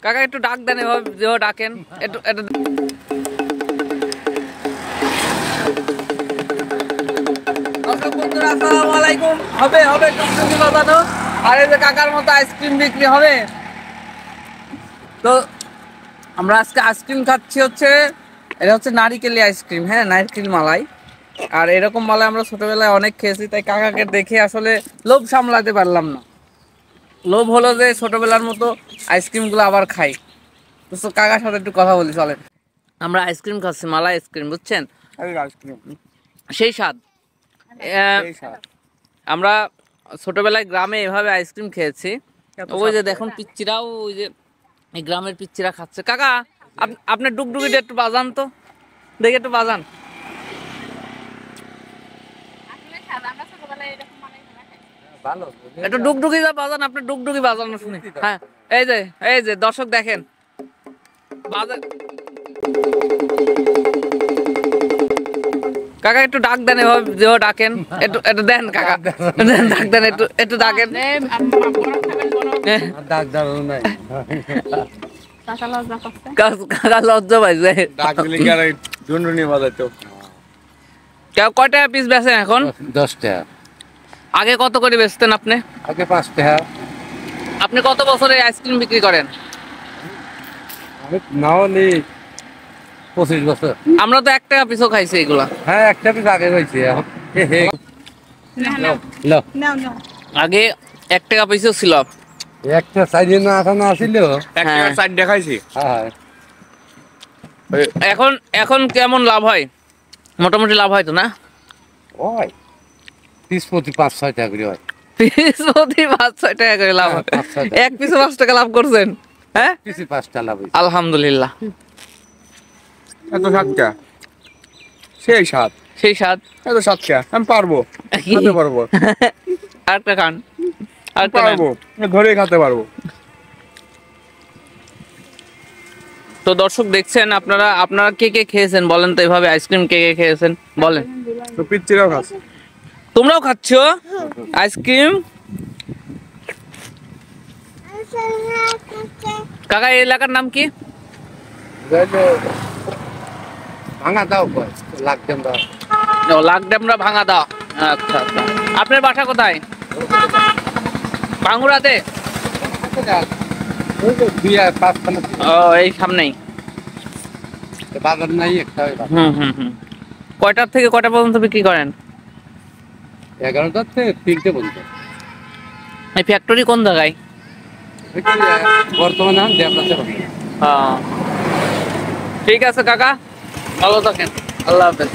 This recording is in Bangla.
কাকা একটু ডাক দেন, এভাবে যেও ডাকেন একটু একটু। আসসালামু আলাইকুম। হবে হবে টুকটুকি বাজানো, আর এই যে কাকার মতো আইসক্রিম বিক্রি হবে। তো আমরা আজকে আইসক্রিম খাচ্ছি, হচ্ছে এটা হচ্ছে নারিকেলি আইসক্রিম, হ্যাঁ নারকেল মালাই। আর এরকম মালাই আমরা ছোটবেলায় অনেক খেয়েছি, তাই কাকাকে দেখে আসলে লোভ সামলাতে পারলাম না। লোভ হলো যে ছোটবেলার মতো আইসক্রিমগুলো আবার খাই। তো কাকার সাথে একটু কথা বলি চলেন। আমরা আইসক্রিম খাচ্ছি, মালাই আইসক্রিম, বুঝছেন? সেই স্বাদ। আমরা ছোটবেলায় গ্রামে এভাবে আইসক্রিম খেয়েছি। ওই যে দেখুন পিচ্চিরাও, ওই যে এই গ্রামের পিচ্চিরা খাচ্ছে। কাকা আপনার ডুগডুগিটা একটু বাজান তো, দেখে একটু বাজান। একটু ডুগডুগি বাজান, আপনার ডুগডুগি বাজানো শুনি। হ্যাঁ এই যে দর্শক দেখেন বাজান। কাকা একটু ডাক দেন, এভাবে যেও ডাকেন একটু একটু দেন কাকা, ডাক দেন একটু একটু ডাকেন। কাকা লজ্জা পাইছে। কয় টাকা পিস বেচেন এখন? 10 টাকা। আগে কত করে বেচতেন আপনি? আগে 5 টাকা। আপনি কত বছরে আইসক্রিম বিক্রি করেন? আমি নাও নি 25 বছর। আমরা তো 1 টাকা পিসও খাইছি এগুলা। হ্যাঁ, একটা পিস আগে হয়েছে। এখন আগে 1 টাকা পিসও ছিল। একটা সাইজে না আসানো আসিল, 1 টাকা 60 দেখাইছি। হ্যাঁ, এখন এখন কেমন লাভ হয়? মোটামুটি লাভ হয় তো না? ওই পিস প্রতি 5-6 টাকা করে হয়। পিস প্রতি 5-6 টাকা করে লাভ হয়। এক পিসে 5 টাকা লাভ করছেন? হ্যাঁ, পিসে 5 টাকা লাভ হয়েছে। আলহামদুলিল্লাহ। এত সাতটা সেই সাত, সেই স্বাদ। এত সাতটা আমি পারবো, খেতে পারবো। আরেকটা খান, আরেকটা পারবো, ঘরে খেতে পারবো। তো দর্শক দেখছেন, আপনারা কে কে খেয়েছেন বলেন তো? এভাবে আইসক্রিম কে কে খেয়েছেন বলেন? তো পিচ্চিরাও খাচ্ছে। তোমরাও খাচ্ছ আইসক্রিম? কাকা এই এলাকার নাম কি? ভাঙা দাও কয় লাগতেন দাও। লাগডামরা ভাঙা দাও। আচ্ছা আচ্ছা। আপনার বাসা কোথায়? বাঙ্গুরাতে? ও, এই সামনেই। বাজার নাই একটা। কয়টার থেকে কয়টা পর্যন্ত বিক্রি করেন? 11টার থেকে 3টে পর্যন্ত। এই ফ্যাক্টরি কোন জায়গায়? বর্তমানে ডেভেলপে। ঠিক আছে কাকা, ভালো থাকেন, আল্লাহ হাফেজ।